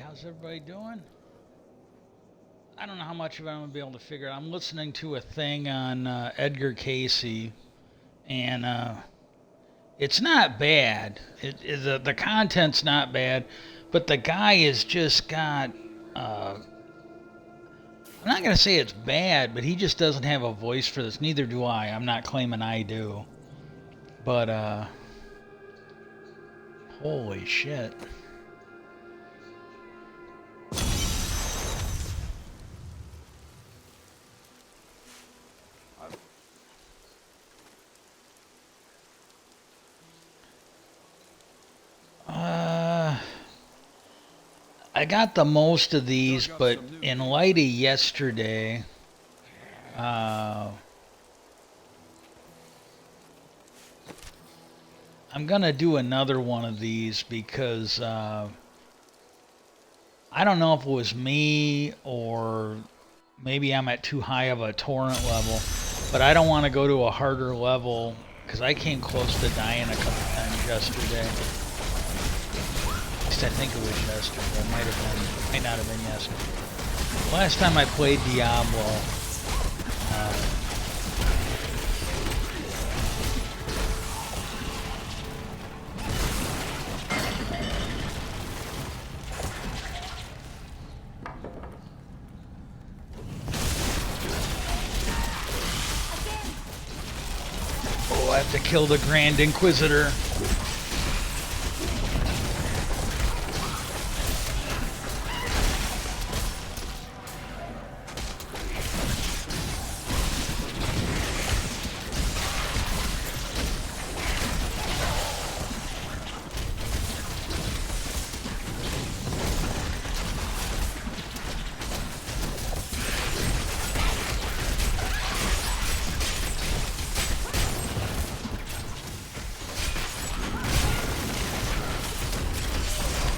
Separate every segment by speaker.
Speaker 1: How's everybody doing? I don't know how much of it I'm gonna be able to figure out. I'm listening to a thing on Edgar Casey, and it's not bad. The content's not bad, but the guy has just got. I'm not gonna say it's bad, but he just doesn't have a voice for this. Neither do I. I'm not claiming I do, but holy shit. I got the most of these, but in light of yesterday, uh, I'm gonna do another one of these because I don't know if it was me or maybe I'm at too high of a torrent level, but I don't want to go to a harder level because I came close to dying a couple times yesterday. At least I think it was yesterday. It might not have been yesterday. Last time I played Diablo, oh, I have to kill the Grand Inquisitor.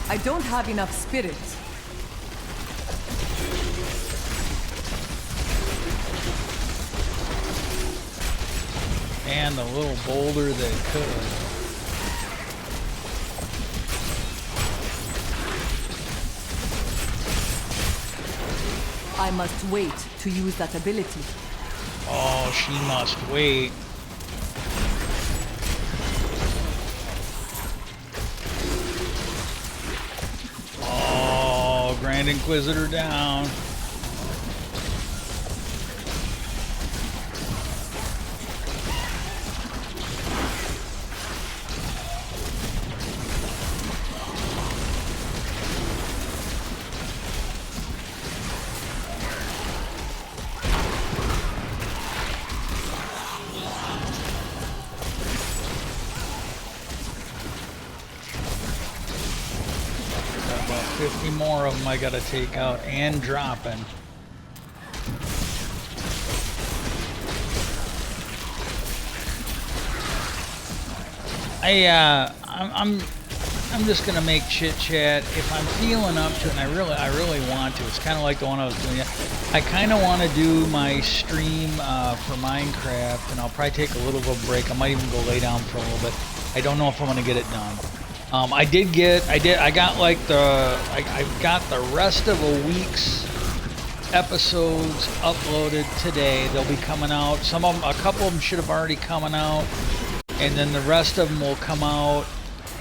Speaker 2: I don't have enough spirit.
Speaker 1: And the little boulder that could.
Speaker 2: I must wait to use that ability.
Speaker 1: Oh, she must wait. Oh, Grand Inquisitor down. About 50 more of them I gotta take out and dropping. I'm just gonna make chit chat if I'm feeling up to it, and I really want to. It's kind of like the one I was doing. I kind of want to do my stream for Minecraft, and I'll probably take a little bit of a break. I might even go lay down for a little bit. I don't know if I'm gonna get it done. I got the rest of a week's episodes uploaded today. They'll be coming out. A couple of them should have already coming out, and then the rest of them will come out.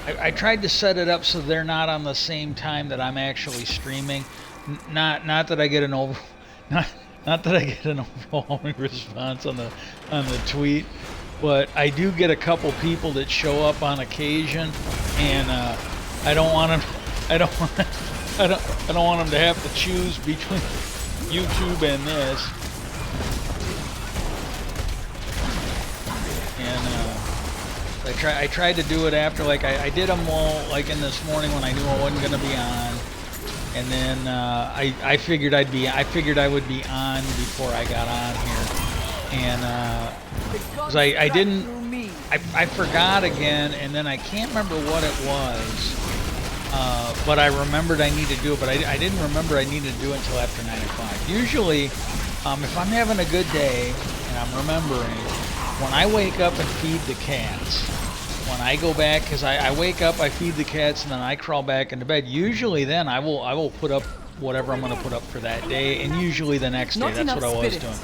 Speaker 1: I tried to set it up so they're not on the same time that I'm actually streaming. Not that I get an not that I get an overwhelming response on the tweet, but I do get a couple people that show up on occasion, and I don't want them. I don't want them to have to choose between YouTube and this. And I tried to do it after, like I did them all like in this morning when I knew I wasn't gonna be on, and then I figured I would be on before I got on here, and because I forgot again, and then I can't remember what it was, but I remembered I needed to do it, but I didn't remember I needed to do it until after 9 o'clock. Usually, if I'm having a good day and I'm remembering, when I wake up and feed the cats, when when I go back, because I wake up, I feed the cats, and then I crawl back into bed. Usually then I will put up whatever I'm going to put up for that day, and usually the next day.
Speaker 2: Not
Speaker 1: That's what I was
Speaker 2: spirit.
Speaker 1: doing.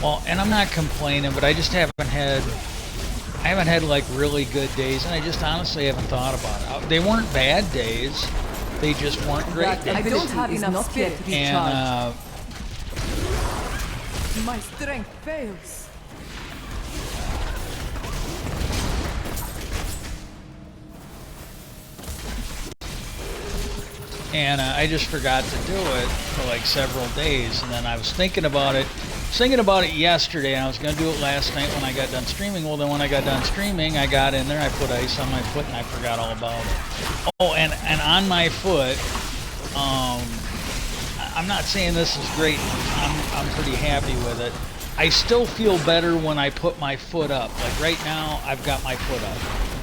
Speaker 1: Well, and I'm not complaining, but I just haven't had like really good days, and I just honestly haven't thought about it. They weren't bad days. They just weren't great days.
Speaker 2: I don't have enough spirit to be charged. My strength fails.
Speaker 1: And I just forgot to do it for like several days, and then I was thinking about it. Yesterday, and I was going to do it last night when I got done streaming. Well, then when I got done streaming, I got in there, I put ice on my foot, and I forgot all about it. Oh, and on my foot, I'm not saying this is great. I'm pretty happy with it. I still feel better when I put my foot up. Like right now, I've got my foot up.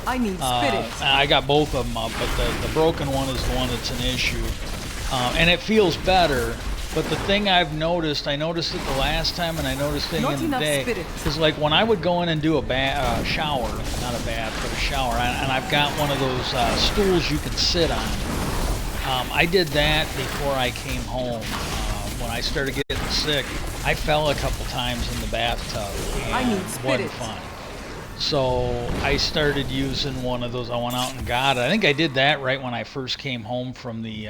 Speaker 2: I need spirit.
Speaker 1: I got both of them up, but the broken one is the one that's an issue. And it feels better. But the thing I've noticed, I noticed it the last time, and I noticed it in the day, is like when I would go in and do a shower, not a bath, but a shower, and I've got one of those stools you can sit on. I did that before I came home. When I started getting sick, I fell a couple times in the bathtub, and it wasn't fun. So I started using one of those. I went out and got it. I think I did that right when I first came home from the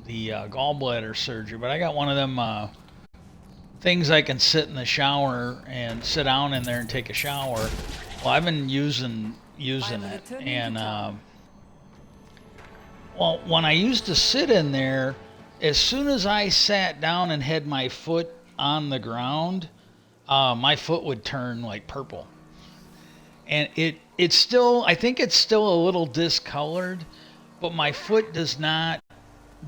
Speaker 1: gallbladder surgery. But I got one of them things I can sit in the shower and sit down in there and take a shower. Well, I've been using it, and well, when I used to sit in there, as soon as I sat down and had my foot on the ground, my foot would turn like purple. And it's still, I think it's still a little discolored, but my foot does not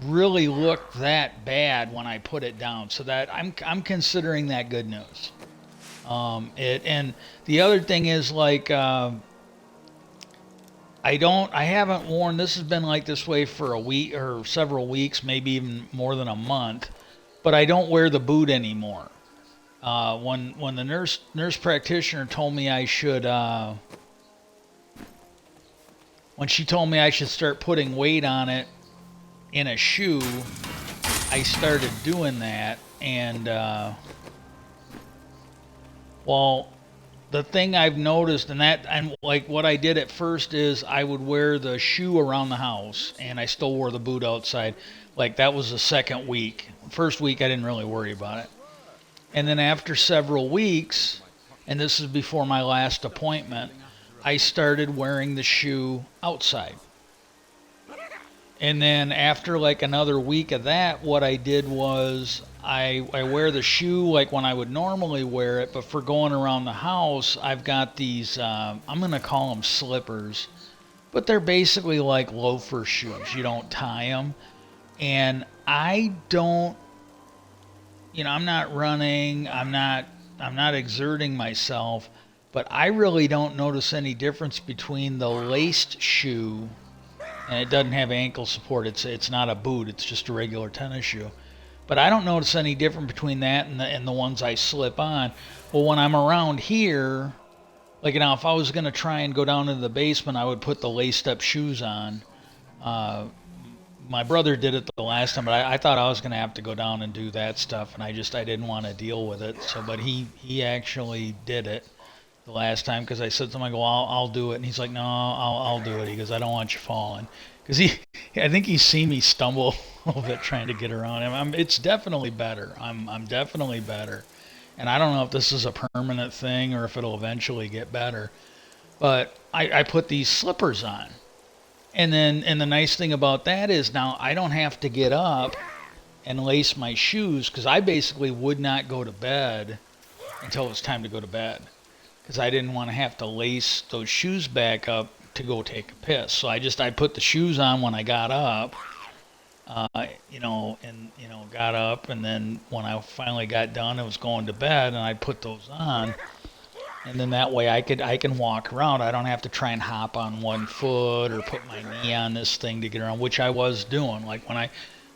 Speaker 1: really look that bad when I put it down. So that I'm considering that good news. And the other thing is like, I haven't worn, this has been like this way for a week or several weeks, maybe even more than a month, but I don't wear the boot anymore. When the nurse practitioner told me I should, when she told me I should start putting weight on it in a shoe, I started doing that, and well, the thing I've noticed, and like what I did at first is I would wear the shoe around the house, and I still wore the boot outside. Like that was the second week. First week I didn't really worry about it. And then after several weeks, and this is before my last appointment, I started wearing the shoe outside. And then after like another week of that, what I did was I wear the shoe like when I would normally wear it, but for going around the house, I've got these, I'm going to call them slippers, but they're basically like loafer shoes. You don't tie them. And I don't, I'm not running, I'm not exerting myself, but I really don't notice any difference between the laced shoe, and it doesn't have ankle support. It's not a boot, it's just a regular tennis shoe. But I don't notice any difference between that and the ones I slip on. Well, when I'm around here, like if I was going to try and go down into the basement, I would put the laced up shoes on. My brother did it the last time, but I thought I was going to have to go down and do that stuff, and I didn't want to deal with it. So, but he actually did it the last time, because I said to him, I go, I'll do it, and he's like, no, I'll do it. He goes, I don't want you falling, because I think he's seen me stumble a little bit trying to get around him. It's definitely better. I'm definitely better, and I don't know if this is a permanent thing or if it'll eventually get better. But I put these slippers on. And the nice thing about that is now I don't have to get up and lace my shoes, because I basically would not go to bed until it was time to go to bed, because I didn't want to have to lace those shoes back up to go take a piss. So I put the shoes on when I got up, got up, and then when I finally got done, it was going to bed, and I'd put those on. And then that way I can walk around. I don't have to try and hop on one foot or put my knee on this thing to get around, which I was doing. Like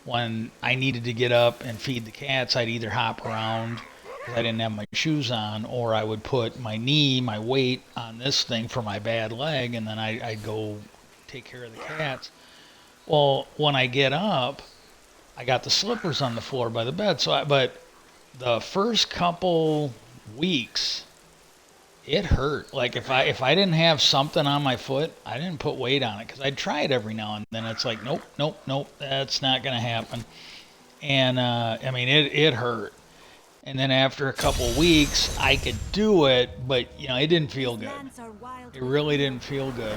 Speaker 1: when I needed to get up and feed the cats, I'd either hop around because I didn't have my shoes on, or I would put my knee, my weight on this thing for my bad leg, and then I'd go take care of the cats. Well, when I get up, I got the slippers on the floor by the bed. But the first couple weeks, it hurt. Like if I didn't have something on my foot, I didn't put weight on it because I'd try it every now and then. It's like nope, that's not gonna happen. And I mean it hurt. And then after a couple weeks, I could do it, but it didn't feel good. It really didn't feel good.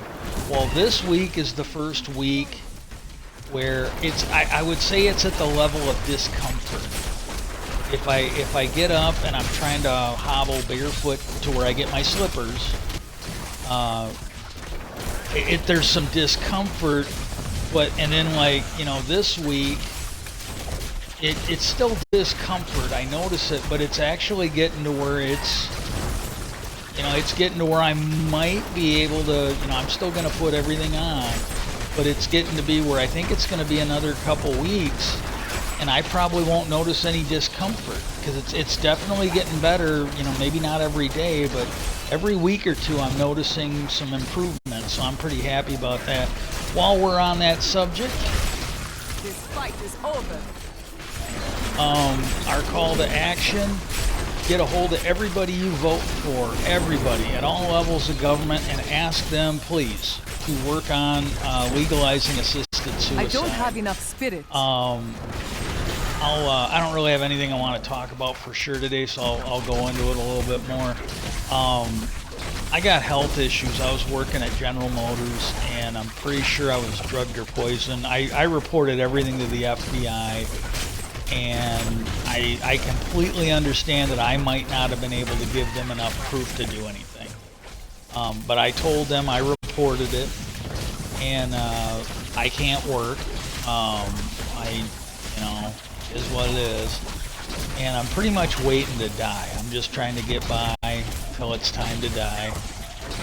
Speaker 1: Well, this week is the first week where I would say it's at the level of discomfort. If I get up and I'm trying to hobble barefoot to where I get my slippers, there's some discomfort. And then this week, it's still discomfort. I notice it, but it's actually getting to where it's getting to where I might be able to, I'm still going to put everything on, but it's getting to be where I think it's going to be another couple weeks, and I probably won't notice any discomfort because it's definitely getting better. Maybe not every day, but every week or two I'm noticing some improvement, so I'm pretty happy about that. While we're on that subject,
Speaker 2: This fight is over.
Speaker 1: Our call to action: get a hold of everybody you vote for, everybody at all levels of government, and ask them, please, to work on legalizing assisted suicide.
Speaker 2: I don't have enough spirit.
Speaker 1: I don't really have anything I want to talk about for sure today, so I'll go into it a little bit more. I got health issues. I was working at General Motors, and I'm pretty sure I was drugged or poisoned. I reported everything to the FBI. And I completely understand that I might not have been able to give them enough proof to do anything. But I told them I reported it, and I can't work. Is what it is. And I'm pretty much waiting to die. I'm just trying to get by till it's time to die.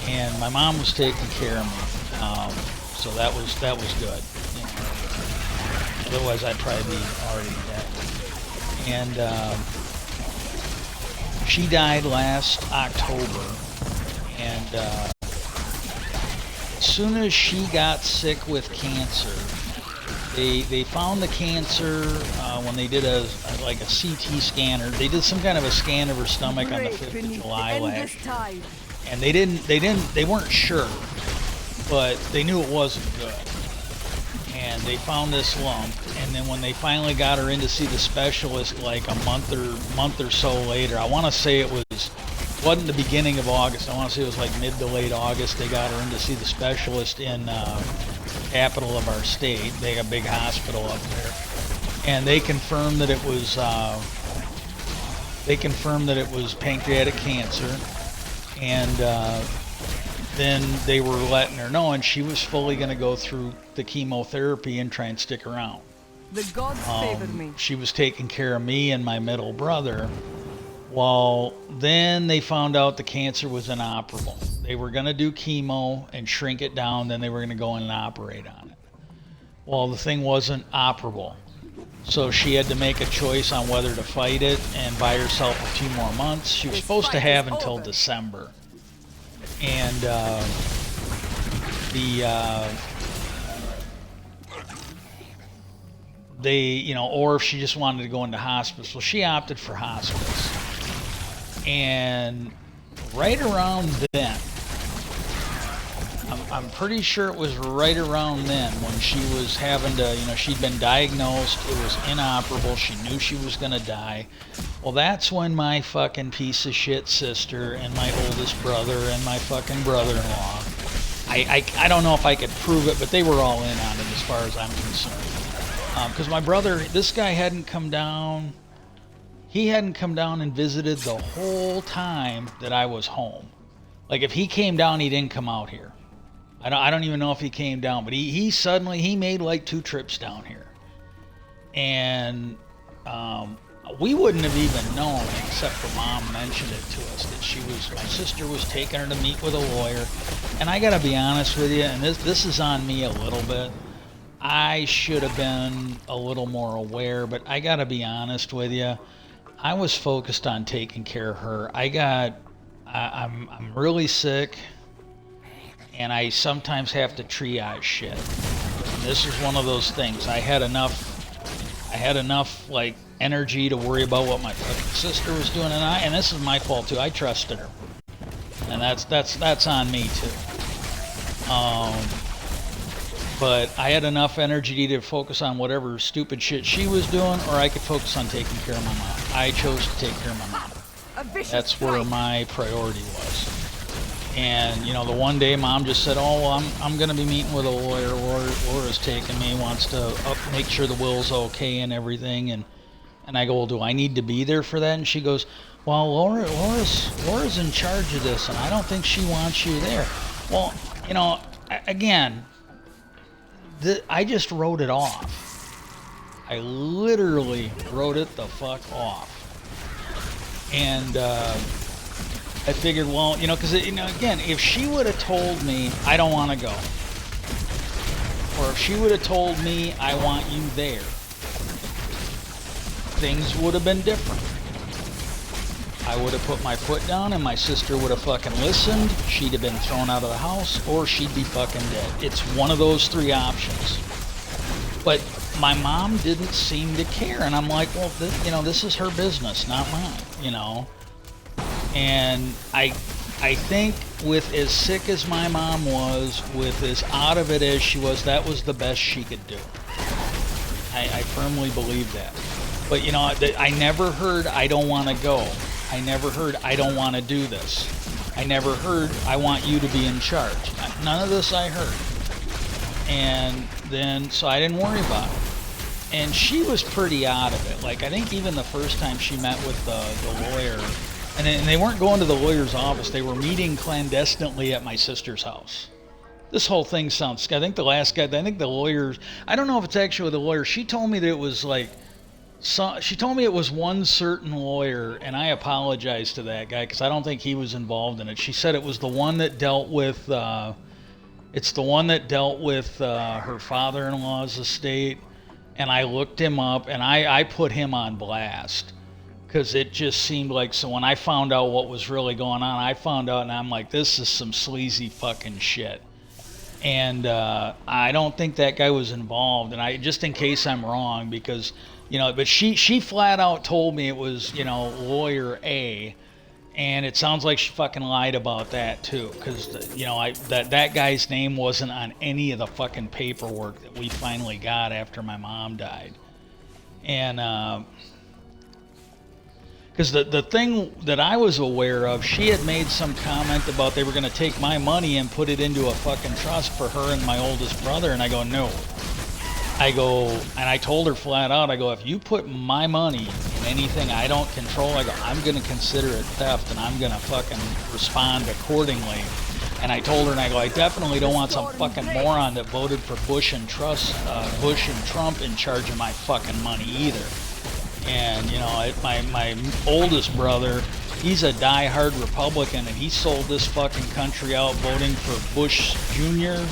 Speaker 1: And my mom was taking care of me, so that was good. Otherwise, I'd probably be already dead. And she died last October. And as soon as she got sick with cancer, they found the cancer when they did a CT scanner. They did some kind of a scan of her stomach on the 5th of July last year. And they weren't sure, but they knew it wasn't good. And they found this lump, and then when they finally got her in to see the specialist, like a month or so later, I want to say it wasn't the beginning of August. I want to say it was like mid to late August. They got her in to see the specialist in capital of our state. They got a big hospital up there, and they confirmed that it was pancreatic cancer, and then they were letting her know, and she was fully going to go through the chemotherapy and try and stick around.
Speaker 2: The gods favored me.
Speaker 1: She was taking care of me and my middle brother. Well, then they found out the cancer was inoperable. They were going to do chemo and shrink it down, then they were going to go in and operate on it. Well, the thing wasn't operable. So she had to make a choice on whether to fight it and buy herself a few more months. She was supposed to have until December. And or if she just wanted to go into hospice. Well, she opted for hospice. And right around then, I'm pretty sure it was right around then when she was having to, she'd been diagnosed, it was inoperable, she knew she was going to die. Well, that's when my fucking piece of shit sister and my oldest brother and my fucking brother-in-law, I don't know if I could prove it, but they were all in on it as far as I'm concerned. Because my brother, this guy hadn't come down, he hadn't come down and visited the whole time that I was home. Like if he came down, he didn't come out here. I don't even know if he came down, but he made like 2 trips down here. And we wouldn't have even known, except for Mom mentioned it to us, that my sister was taking her to meet with a lawyer. And I gotta be honest with you, and this is on me a little bit. I should have been a little more aware, but I gotta be honest with you. I was focused on taking care of her. I'm really sick, and I sometimes have to triage shit. And this is one of those things. I had enough like energy to worry about what my fucking sister was doing, and this is my fault too. I trusted her, and that's on me too. But I had enough energy to focus on whatever stupid shit she was doing, or I could focus on taking care of my mom. I chose to take care of my mom. That's where my priority was. And you know, the one day mom just said, "Oh, well, I'm going to be meeting with a lawyer. Laura's taking me, wants to make sure the will's okay and everything." And I go, "Well, do I need to be there for that?" And she goes, "Well, Laura's in charge of this, and I don't think she wants you there." Well, you know, again, I just wrote it off. I literally wrote it the fuck off. And I figured, well, you know, because, you know, again, if she would have told me, I don't want to go, or if she would have told me, I want you there, things would have been different. I would have put my foot down and my sister would have fucking listened. She'd have been thrown out of the house, or she'd be fucking dead. It's one of those three options. But my mom didn't seem to care, and I'm like, well, you know, this is her business, not mine, you know. And I think with as sick as my mom was, with as out of it as she was, that was the best she could do. I firmly believe that. But you know, I never heard I don't want to go. I never heard I don't want to do this. I never heard I want you to be in charge. None of this I heard. And then, so I didn't worry about it. And she was pretty out of it. Like, I think even the first time she met with the lawyer, and they weren't going to the lawyer's office, they were meeting clandestinely at my sister's house. This whole thing sounds, I think the last guy, I think the lawyers, I don't know if it's actually the lawyer. She told me that it was like, she told me it was one certain lawyer, and I apologize to that guy because I don't think he was involved in it. She said it was the one that dealt with, it's the one that dealt with her father-in-law's estate, and I looked him up, and I put him on blast because it just seemed like, so when I found out what was really going on, I found out, and I'm like, this is some sleazy fucking shit. And I don't think that guy was involved, and I, just in case I'm wrong, because, you know, but she flat out told me it was, you know, lawyer A, and it sounds like she fucking lied about that too, because, you know, that guy's name wasn't on any of the fucking paperwork that we finally got after my mom died. And because the thing that I was aware of, she had made some comment about they were going to take my money and put it into a fucking trust for her and my oldest brother, and I go, no. I go, and I told her flat out, I go, if you put my money in anything I don't control, I go, I'm going to consider it theft, and I'm going to fucking respond accordingly. And I told her, and I go, I definitely don't want some fucking moron that voted for Bush and Trump in charge of my fucking money either. And, you know, my oldest brother, he's a diehard Republican, and he sold this fucking country out voting for Bush Jr.,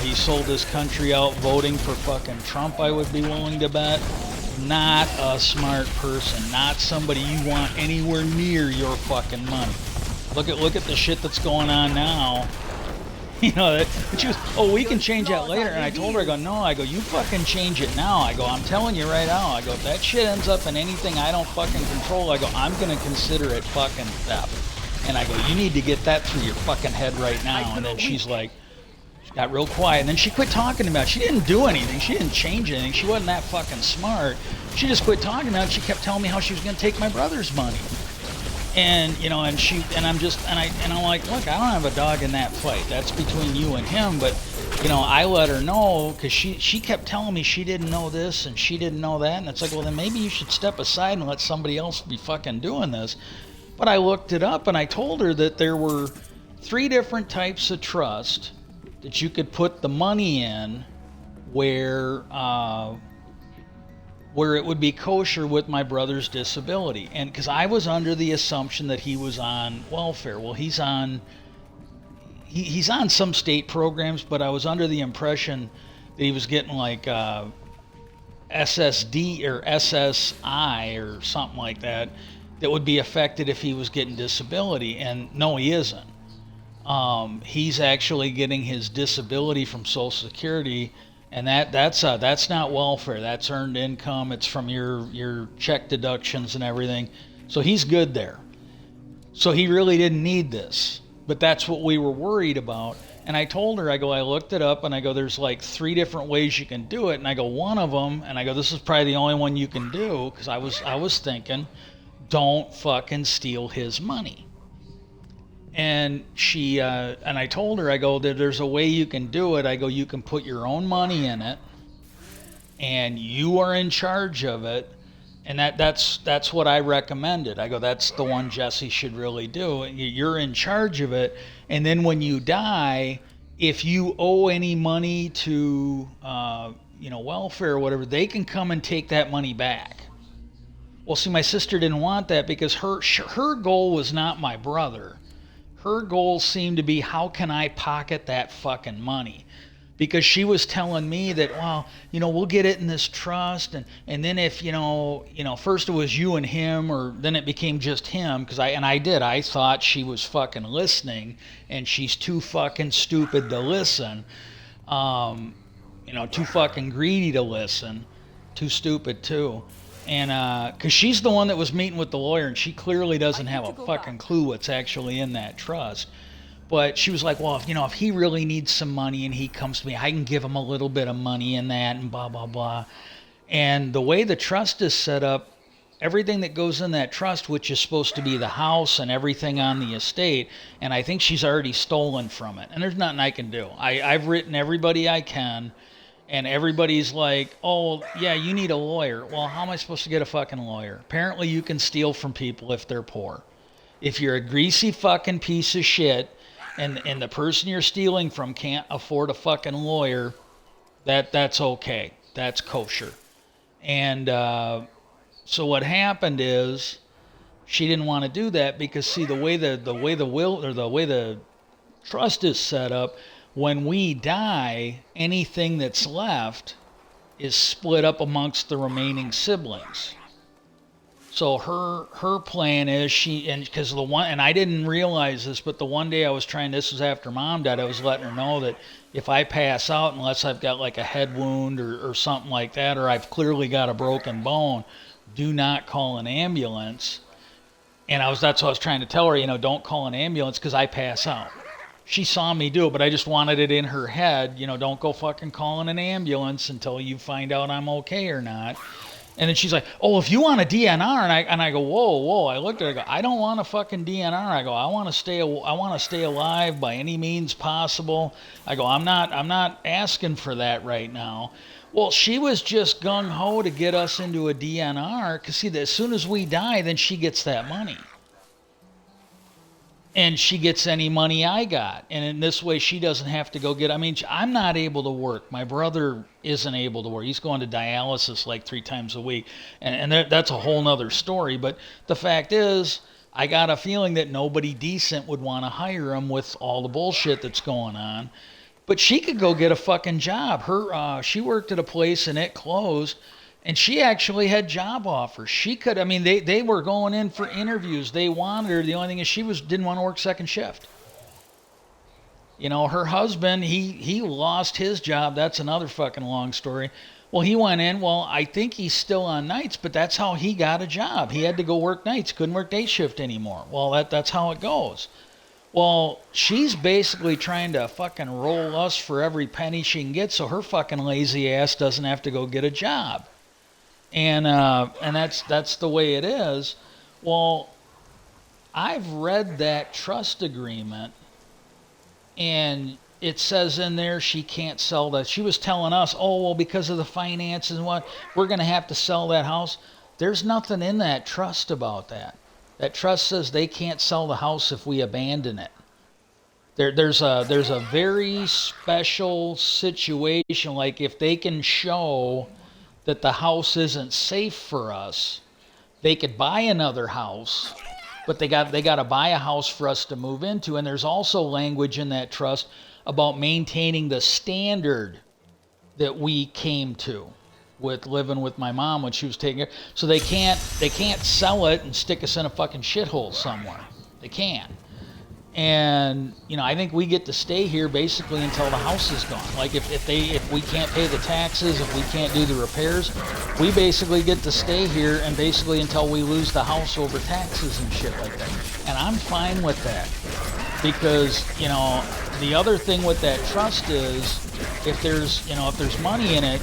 Speaker 1: he sold this country out voting for fucking Trump, I would be willing to bet. Not a smart person. Not somebody you want anywhere near your fucking money. Look at the shit that's going on now. You know, but she was, oh, we can change that later. And I told her, I go, no, I go, you fucking change it now. I go, I'm telling you right now. I go, if that shit ends up in anything I don't fucking control, I go, I'm going to consider it fucking theft. And I go, you need to get that through your fucking head right now. And then she's like, got real quiet, and then she quit talking about it. She didn't do anything. She didn't change anything. She wasn't that fucking smart. She just quit talking about it. She kept telling me how she was going to take my brother's money. And, you know, and I'm like, look, I don't have a dog in that fight. That's between you and him. But, you know, I let her know because she kept telling me she didn't know this and she didn't know that. And it's like, well, then maybe you should step aside and let somebody else be fucking doing this. But I looked it up, and I told her that there were 3 different types of trust that you could put the money in where it would be kosher with my brother's disability. And because I was under the assumption that he was on welfare. Well, he's on some state programs, but I was under the impression that he was getting like SSD or SSI or something like that would be affected if he was getting disability. And no, he isn't. He's actually getting his disability from Social Security, and that's not welfare. That's earned income. It's from your check deductions and everything. So he's good there. So he really didn't need this. But that's what we were worried about. And I told her, I go, I looked it up, and I go, there's like 3 different ways you can do it. And I go, one of them, and I go, this is probably the only one you can do, because I was thinking, don't fucking steal his money. And she and I told her, I go, there's a way you can do it. I go, you can put your own money in it, and you are in charge of it. And that's what I recommended. I go, that's the one Jesse should really do. You're in charge of it, and then when you die, if you owe any money to welfare or whatever, they can come and take that money back. Well, see, my sister didn't want that because her goal was not my brother. Her goal seemed to be, how can I pocket that fucking money? Because she was telling me that, well, we'll get it in this trust, and then if, first it was you and him, or then it became just him, because I thought she was fucking listening, and she's too fucking stupid to listen, too fucking greedy to listen, too stupid too. And because she's the one that was meeting with the lawyer, and she clearly doesn't have a fucking clue what's actually in that trust. But she was like, well, if he really needs some money and he comes to me, I can give him a little bit of money in that, and blah, blah, blah. And the way the trust is set up, everything that goes in that trust, which is supposed to be the house and everything on the estate, and I think she's already stolen from it. And there's nothing I can do. I've written everybody I can, and everybody's like, oh, yeah, you need a lawyer. Well, how am I supposed to get a fucking lawyer? Apparently you can steal from people if they're poor. If you're a greasy fucking piece of shit, and the person you're stealing from can't afford a fucking lawyer, that's okay. That's kosher. And so what happened is, she didn't want to do that because, see, the way the will, or the way the trust is set up, when we die, anything that's left is split up amongst the remaining siblings. So her plan is, because I didn't realize this, but the one day I was this was after Mom died, I was letting her know that if I pass out, unless I've got like a head wound or something like that, or I've clearly got a broken bone, do not call an ambulance. And that's what I was trying to tell her, don't call an ambulance because I pass out. She saw me do it, but I just wanted it in her head, don't go fucking calling an ambulance until you find out I'm okay or not. And then she's like, oh, if you want a DNR, and I go, whoa. I looked at her, I go, I don't want a fucking DNR. I go, I want to stay alive by any means possible. I go, I'm not asking for that right now. Well, she was just gung-ho to get us into a DNR, because, see, as soon as we die, then she gets that money. And she gets any money I got. And in this way, she doesn't have to go get... I'm not able to work. My brother isn't able to work. He's going to dialysis like 3 times a week. And that's a whole nother story. But the fact is, I got a feeling that nobody decent would want to hire him with all the bullshit that's going on. But she could go get a fucking job. She worked at a place and it closed. And she actually had job offers. She could, they were going in for interviews. They wanted her. The only thing is she didn't want to work second shift. Her husband, he lost his job. That's another fucking long story. Well, he went in. Well, I think he's still on nights, but that's how he got a job. He had to go work nights. Couldn't work day shift anymore. Well, that's how it goes. Well, she's basically trying to fucking roll us for every penny she can get so her fucking lazy ass doesn't have to go get a job. And that's the way it is. Well, I've read that trust agreement, and it says in there she can't sell that. She was telling us, oh, well, because of the finances and what, we're going to have to sell that house. There's nothing in that trust about that. That trust says they can't sell the house if we abandon it. There's a very special situation, like if they can show that the house isn't safe for us, they could buy another house, but they got to buy a house for us to move into. And there's also language in that trust about maintaining the standard that we came to. with living with my mom when she was taking care. So they can't sell it and stick us in a fucking shithole somewhere. They can't. And you know, I think we get to stay here basically until the house is gone. Like if we can't pay the taxes, if we can't do the repairs, we basically get to stay here and basically until we lose the house over taxes and shit like that. And I'm fine with that, because you know, the other thing with that trust is if there's money in it,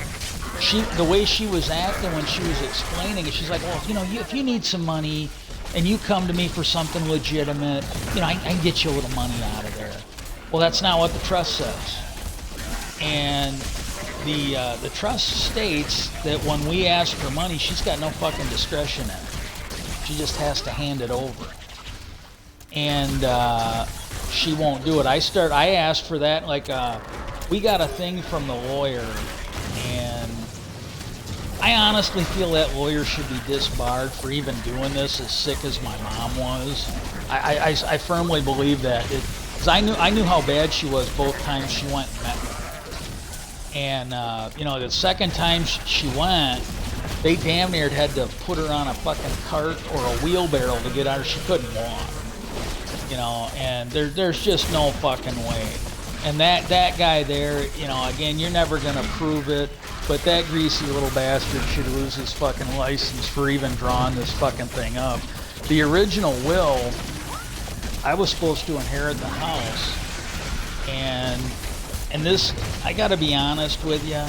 Speaker 1: the way she was acting when she was explaining it, she's like, well, you know, if you need some money and you come to me for something legitimate, you know, I can get you a little money out of there. Well, that's not what the trust says. And the trust states that when we ask for money, she's got no fucking discretion in it. She just has to hand it over. And she won't do it. I asked for that, like, we got a thing from the lawyer, and I honestly feel that lawyer should be disbarred for even doing this, as sick as my mom was. I firmly believe that. Because I knew how bad she was both times she went and met me. And, you know, the second time she went, they damn near had to put her on a fucking cart or a wheelbarrow to get out. She couldn't walk. You know, and there's just no fucking way. And that guy there, you know, again, you're never going to prove it, but that greasy little bastard should lose his fucking license for even drawing this fucking thing up. The original will, I was supposed to inherit the house, and this, I got to be honest with you,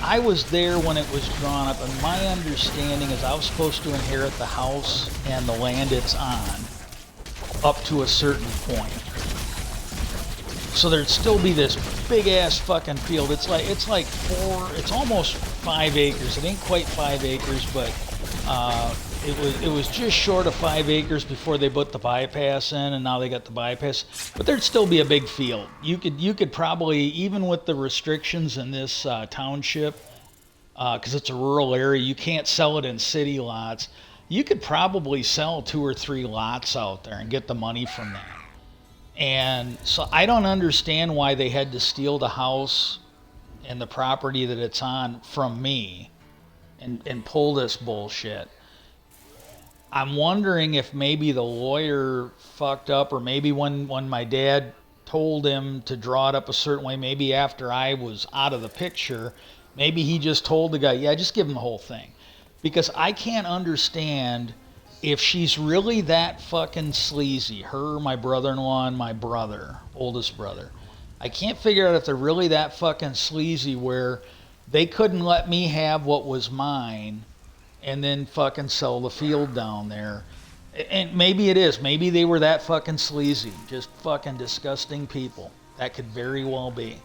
Speaker 1: I was there when it was drawn up, and my understanding is I was supposed to inherit the house and the land it's on up to a certain point. So there'd still be this big ass fucking field. It's almost 5 acres. It ain't quite 5 acres, but it was just short of 5 acres before they put the bypass in, and now they got the bypass. But there'd still be a big field. You could probably, even with the restrictions in this township, because it's a rural area, you can't sell it in city lots. You could probably sell 2 or 3 lots out there and get the money from that. And so I don't understand why they had to steal the house and the property that it's on from me and pull this bullshit. I'm wondering if maybe the lawyer fucked up, or maybe when my dad told him to draw it up a certain way, maybe after I was out of the picture, maybe he just told the guy, yeah, just give him the whole thing. Because I can't understand if she's really that fucking sleazy, her, my brother-in-law, and my brother, oldest brother. I can't figure out if they're really that fucking sleazy where they couldn't let me have what was mine and then fucking sell the field down there. And maybe it is. Maybe they were that fucking sleazy. Just fucking disgusting people. That could very well be.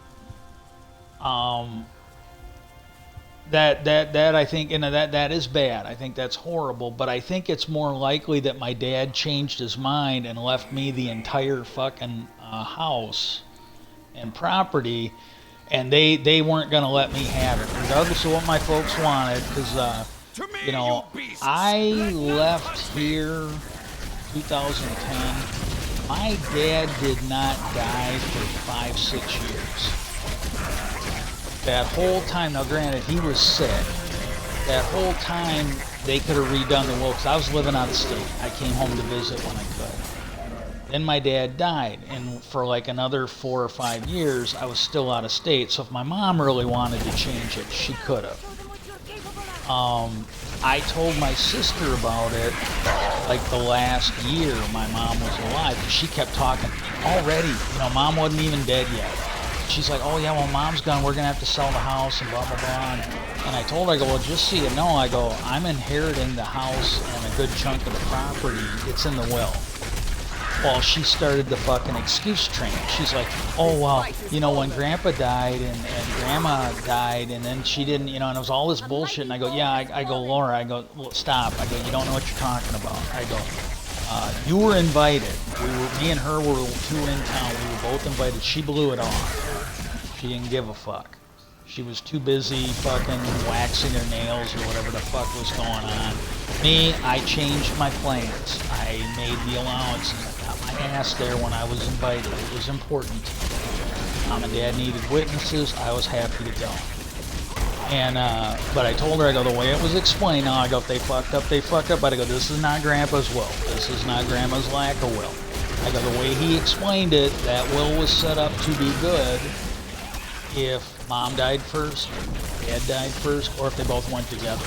Speaker 1: That I think, and that is bad. I think that's horrible, but I think it's more likely that my dad changed his mind and left me the entire fucking house and property, and they weren't going to let me have it, regardless of what my folks wanted, because, you know, I left here 2010. My dad did not die for 5-6 years. That whole time, now granted, he was sick. That whole time, they could have redone the will, because I was living out of state. I came home to visit when I could. Then my dad died, and for like another 4 or 5 years, I was still out of state. So if my mom really wanted to change it, she could have. I told my sister about it like the last year my mom was alive, and she kept talking. Already, you know, mom wasn't even dead yet. She's like, oh yeah, well, mom's gone, we're gonna have to sell the house and blah blah blah. And I told her, I go, well, just so you know, I go, I'm inheriting the house and a good chunk of the property. It's in the will. Well, she started the fucking excuse train. She's like, oh well, you know, when grandpa died and grandma died, and then she didn't, you know, and it was all this bullshit. And I go, yeah, I go, Laura, I go, well, stop. I go, you don't know what you're talking about. I go, you were invited. Me and her were 2 in town. We were both invited. She blew it off. She didn't give a fuck. She was too busy fucking waxing her nails or whatever the fuck was going on. Me, I changed my plans. I made the allowances. I got my ass there when I was invited. It was important. Mom and Dad needed witnesses. I was happy to go. And, but I told her, I go, the way it was explained, now I go, if they fucked up, they fucked up. But I go, this is not Grandpa's will. This is not Grandma's lack of will. I go, the way he explained it, that will was set up to be good if Mom died first, Dad died first, or if they both went together.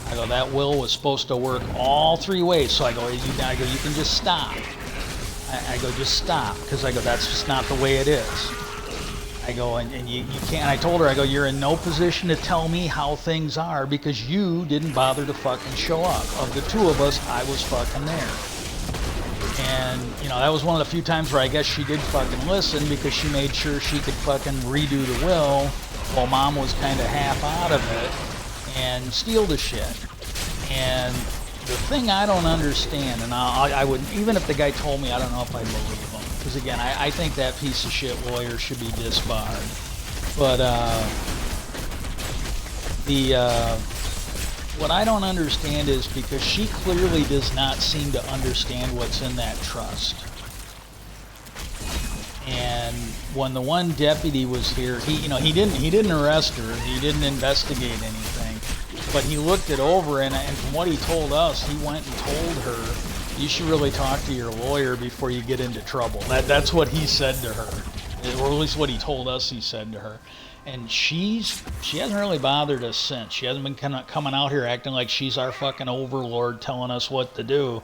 Speaker 1: I go, that will was supposed to work all three ways. So I go, you can just stop. I go, just stop. Because I go, that's just not the way it is. I go, and you can't, and I told her, I go, you're in no position to tell me how things are because you didn't bother to fucking show up. Of the two of us, I was fucking there. And, you know, that was one of the few times where I guess she did fucking listen because she made sure she could fucking redo the will while Mom was kind of half out of it and steal the shit. And the thing I don't understand, and I would, even if the guy told me, I don't know if I believe him. Because again, I think that piece of shit lawyer should be disbarred. But what I don't understand is because she clearly does not seem to understand what's in that trust. And when the one deputy was here, he didn't arrest her, he didn't investigate anything, but he looked it over, and from what he told us, he went and told her, you should really talk to your lawyer before you get into trouble. That's what he said to her, or at least what he told us he said to her. And she hasn't really bothered us since. She hasn't been coming out here acting like she's our fucking overlord telling us what to do.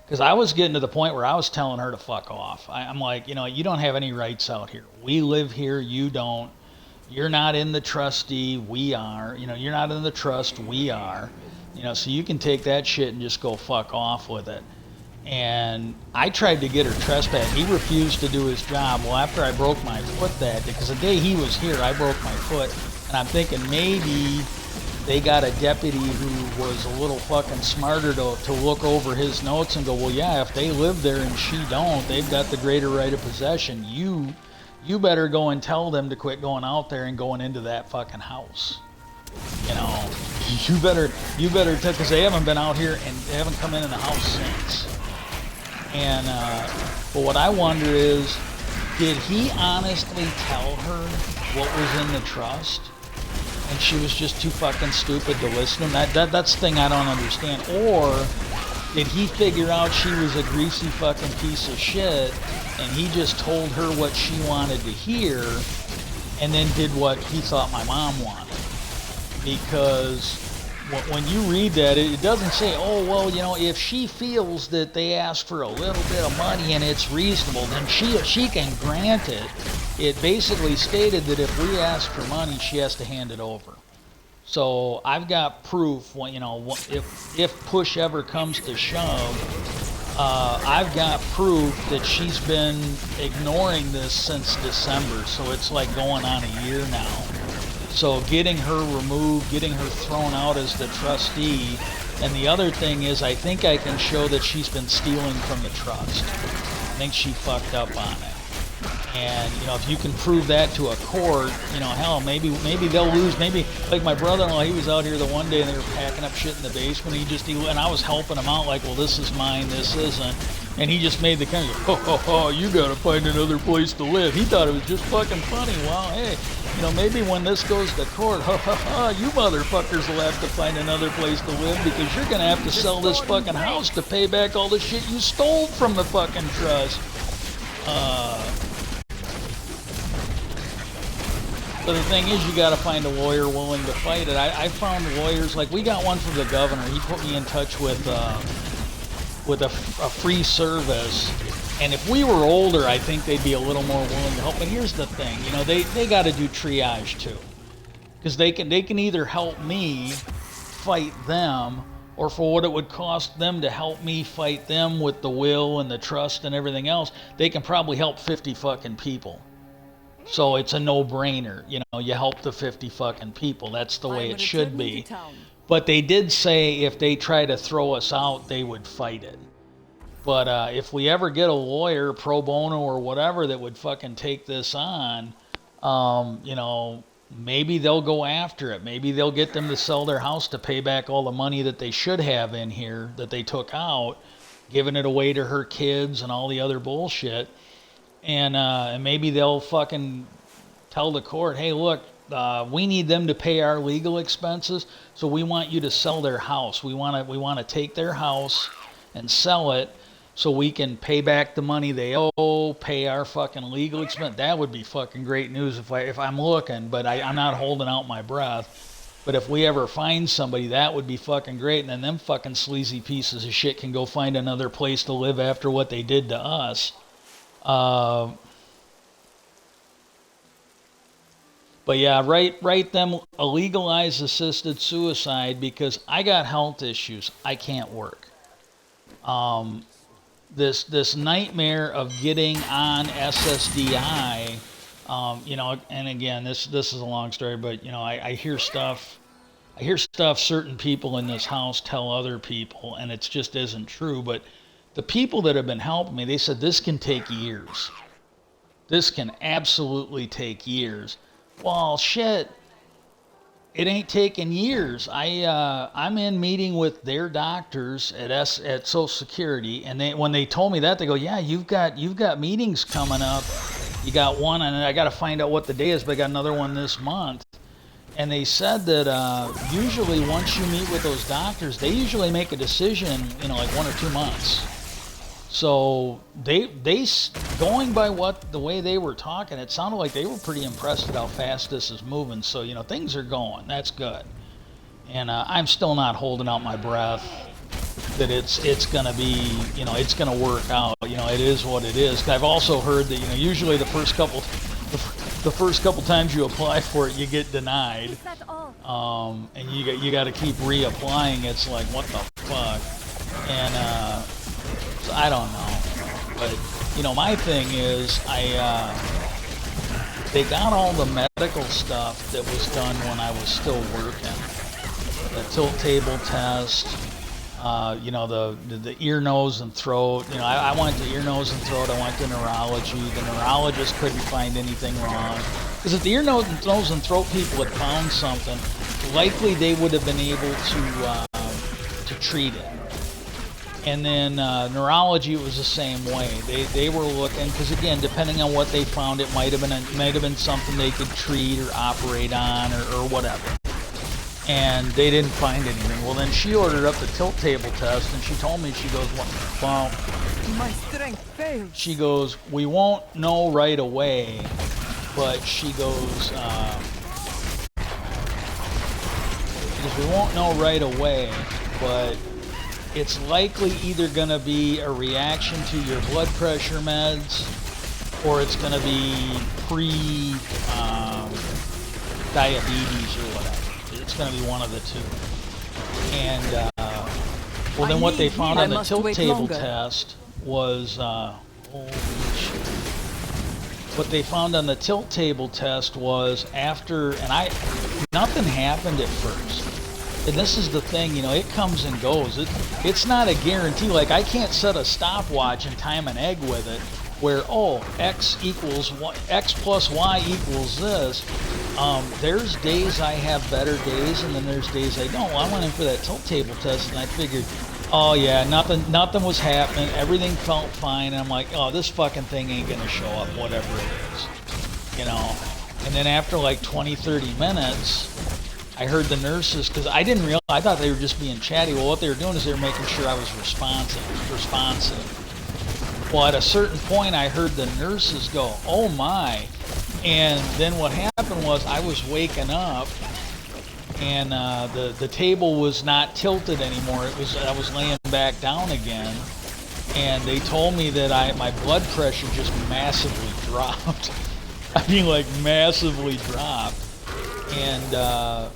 Speaker 1: Because I was getting to the point where I was telling her to fuck off. I'm like, you don't have any rights out here. We live here, you don't. You're not in the trustee, we are. You're not in the trust, we are. So you can take that shit and just go fuck off with it. And I tried to get her trespass. He refused to do his job. Well, after I broke my foot that day, because the day he was here, I broke my foot. And I'm thinking maybe they got a deputy who was a little fucking smarter to look over his notes and go, well, yeah, if they live there and she don't, they've got the greater right of possession. You better go and tell them to quit going out there and going into that fucking house. You better, because they haven't been out here and they haven't come in the house since. And, but what I wonder is, did he honestly tell her what was in the trust? And she was just too fucking stupid to listen to him? That's the thing I don't understand. Or did he figure out she was a greasy fucking piece of shit and he just told her what she wanted to hear and then did what he thought my mom wanted? Because when you read that, it doesn't say, oh, well, if she feels that they ask for a little bit of money and it's reasonable, then she can grant it. It basically stated that if we ask for money, she has to hand it over. So I've got proof, if push ever comes to shove, I've got proof that she's been ignoring this since December. So it's like going on a year now. So getting her removed, getting her thrown out as the trustee, and the other thing is I think I can show that she's been stealing from the trust. I think she fucked up on it. And, if you can prove that to a court, hell, maybe they'll lose. Maybe, like my brother-in-law, he was out here the one day and they were packing up shit in the basement. And I was helping him out like, well, this is mine, this isn't. And he just made the kind of, you gotta find another place to live. He thought it was just fucking funny. Well, hey, maybe when this goes to court, you motherfuckers will have to find another place to live because you're gonna have to sell this fucking house to pay back all the shit you stole from the fucking trust. But the thing is, you got to find a lawyer willing to fight it. I found lawyers, like we got one from the governor. He put me in touch with a free service. And if we were older, I think they'd be a little more willing to help. But here's the thing, they got to do triage too. Because they can either help me fight them, or for what it would cost them to help me fight them with the will and the trust and everything else, they can probably help 50 fucking people. So it's a no-brainer, you help the 50 fucking people. That's the way it should be. But they did say if they try to throw us out, they would fight it. But if we ever get a lawyer, pro bono or whatever, that would fucking take this on, maybe they'll go after it. Maybe they'll get them to sell their house to pay back all the money that they should have in here that they took out, giving it away to her kids and all the other bullshit. And maybe they'll fucking tell the court, hey, look, we need them to pay our legal expenses, so we want you to sell their house. We want to take their house and sell it so we can pay back the money they owe, pay our fucking legal expense. That would be fucking great news if I'm looking, but I'm not holding out my breath. But if we ever find somebody, that would be fucking great. And then them fucking sleazy pieces of shit can go find another place to live after what they did to us. But yeah, write them a legalized assisted suicide, because I got health issues. I can't work. This nightmare of getting on SSDI, you know, and again, this is a long story, but you know, I hear stuff. I hear stuff certain people in this house tell other people, and it just isn't true. But the people that have been helping me, they said this can take years. This can absolutely take years. Well, shit, it ain't taking years. I'm in meeting with their doctors at Social Security, and when they told me that, they go, yeah, you've got meetings coming up. You got one, and I got to find out what the day is, but I got another one this month. And they said that usually once you meet with those doctors, they usually make a decision, you know, like 1 or 2 months. So they going by the way they were talking, it sounded like they were pretty impressed at how fast this is moving. So, you know, things are going. That's good. And I'm still not holding out my breath that it's going to be, you know, it's going to work out. You know, it is what it is. I've also heard that, you know, usually the first couple times you apply for it, you get denied.
Speaker 2: Is that all?
Speaker 1: And you got to keep reapplying. It's like, what the fuck? And so I don't know, but you know, my thing is, they got all the medical stuff that was done when I was still working. The tilt table test, you know, the ear, nose, and throat. You know, I went to ear, nose, and throat. I went to neurology. The neurologist couldn't find anything wrong. Because if the ear, nose, and throat people had found something, likely they would have been able to treat it. And then neurology was the same way. They were looking, because again, depending on what they found, it might have been something they could treat or operate on or whatever. And they didn't find anything. Well, then she ordered up the tilt table test, and she told me, she goes, well,
Speaker 2: My strength fails.
Speaker 1: she goes, we won't know right away, but she goes, we won't know right away, but it's likely either going to be a reaction to your blood pressure meds, or it's going to be diabetes or whatever. It's going to be one of the two. And well, then what they found on the tilt table test was holy shit. What they found on the tilt table test was nothing happened at first. And this is the thing, you know, it comes and goes. It's not a guarantee. Like, I can't set a stopwatch and time an egg with it where, X plus Y equals this. There's days I have better days, and then there's days I don't. Well, I went in for that tilt table test, and I figured, oh yeah, nothing was happening. Everything felt fine. And I'm like, oh, this fucking thing ain't going to show up, whatever it is. You know? And then after like 20, 30 minutes, I heard the nurses, because I didn't realize, I thought they were just being chatty. Well, what they were doing is they were making sure I was responsive. Well, at a certain point, I heard the nurses go, oh my. And then what happened was I was waking up, and the table was not tilted anymore. I was laying back down again, and they told me that my blood pressure just massively dropped. I mean, like, massively dropped. And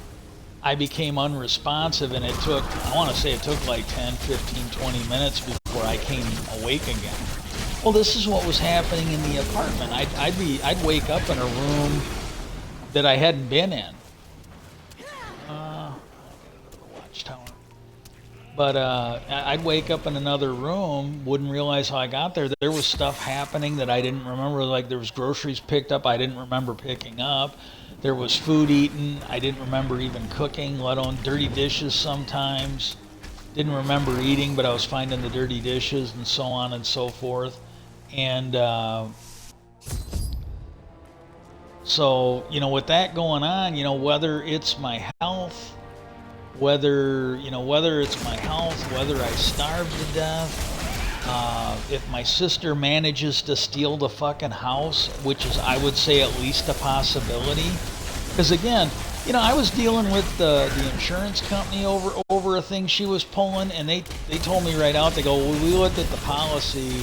Speaker 1: I became unresponsive, and it took like 10, 15, 20 minutes before I came awake again. Well, this is what was happening in the apartment. I'd wake up in a room that I hadn't been in. Watchtower. But I'd wake up in another room, wouldn't realize how I got there. There was stuff happening that I didn't remember. Like, there was groceries picked up I didn't remember picking up. There was food eaten I didn't remember even cooking, let alone dirty dishes sometimes. Didn't remember eating, but I was finding the dirty dishes, and so on and so forth. And So, you know, with that going on, you know, whether it's my health, whether it's my health, whether I starve to death, if my sister manages to steal the fucking house, which is, I would say, at least a possibility. Because again, you know, I was dealing with the insurance company over a thing she was pulling, and they told me right out, they go, well, we looked at the policy,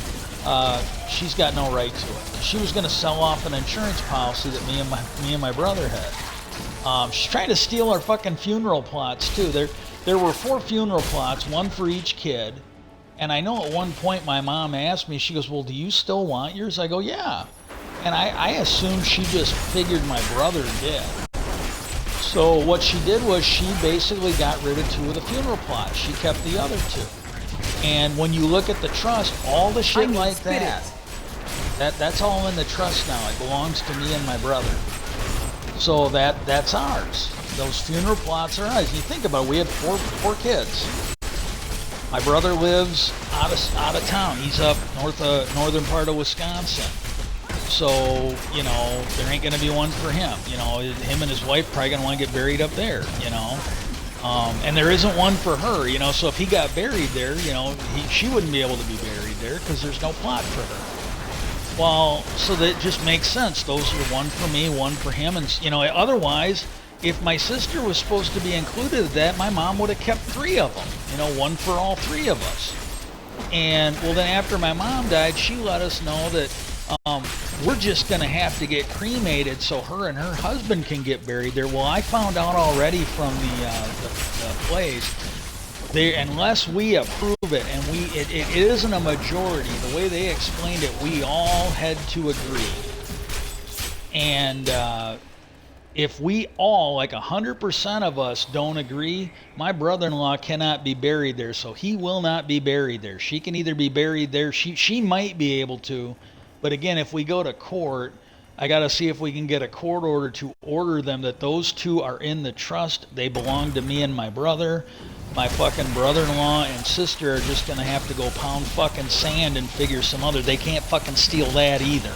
Speaker 1: she's got no right to it. She was going to sell off an insurance policy that me and my brother had. She's trying to steal our fucking funeral plots too. There were 4 funeral plots, 1 for each kid. And I know at one point my mom asked me, she goes, well, do you still want yours? I go, yeah. And I assumed she just figured my brother did. So what she did was she basically got rid of 2 of the funeral plots. She kept the other 2. And when you look at the trust, all the shit like that's all in the trust now. It belongs to me and my brother. So that's ours. Those funeral plots are ours. You think about it, we had four kids. My brother lives out of town. He's up northern part of Wisconsin. So, you know, there ain't gonna be one for him. You know, him and his wife probably gonna want to get buried up there, you know. And there isn't one for her, you know, so if he got buried there, you know, she wouldn't be able to be buried there because there's no plot for her. Well, so that just makes sense. Those are 1 for me, 1 for him, and, you know, otherwise, if my sister was supposed to be included in that, my mom would have kept 3 of them, you know, 1 for all 3 of us. And, well, then after my mom died, she let us know that we're just going to have to get cremated so her and her husband can get buried there. Well, I found out already from the place, unless we approve it, and it isn't a majority, the way they explained it, we all had to agree. And if we all, like 100% of us, don't agree, my brother-in-law cannot be buried there, so he will not be buried there. She can either be buried there, she might be able to, but again, if we go to court, I got to see if we can get a court order to order them that those 2 are in the trust. They belong to me and my brother. My fucking brother-in-law and sister are just going to have to go pound fucking sand and figure some other. They can't fucking steal that either.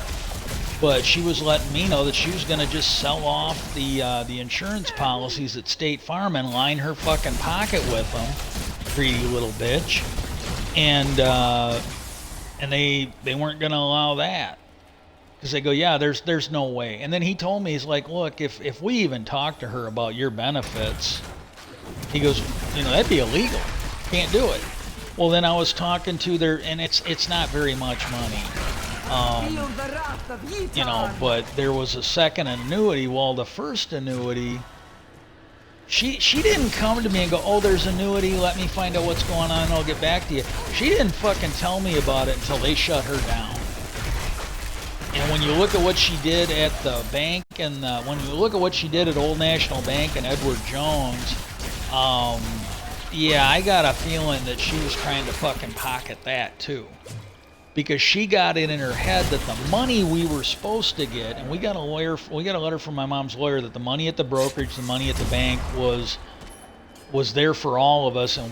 Speaker 1: But she was letting me know that she was going to just sell off the insurance policies at State Farm and line her fucking pocket with them. Greedy little bitch. And they weren't going to allow that. Because they go, yeah, there's no way. And then he told me, he's like, look, if we even talk to her about your benefits, he goes, you know, that'd be illegal. Can't do it. Well, then I was talking to their, and it's not very much money. You know, but there was a second annuity. Well, the first annuity, she didn't come to me and go, oh, there's annuity, let me find out what's going on and I'll get back to you. She didn't fucking tell me about it until they shut her down. And when you look at what she did at the bank, and when you look at what she did at Old National Bank and Edward Jones, yeah, I got a feeling that she was trying to fucking pocket that too. Because she got it in her head that the money we were supposed to get, and we got a letter from my mom's lawyer that the money at the brokerage, the money at the bank was there for all of us, and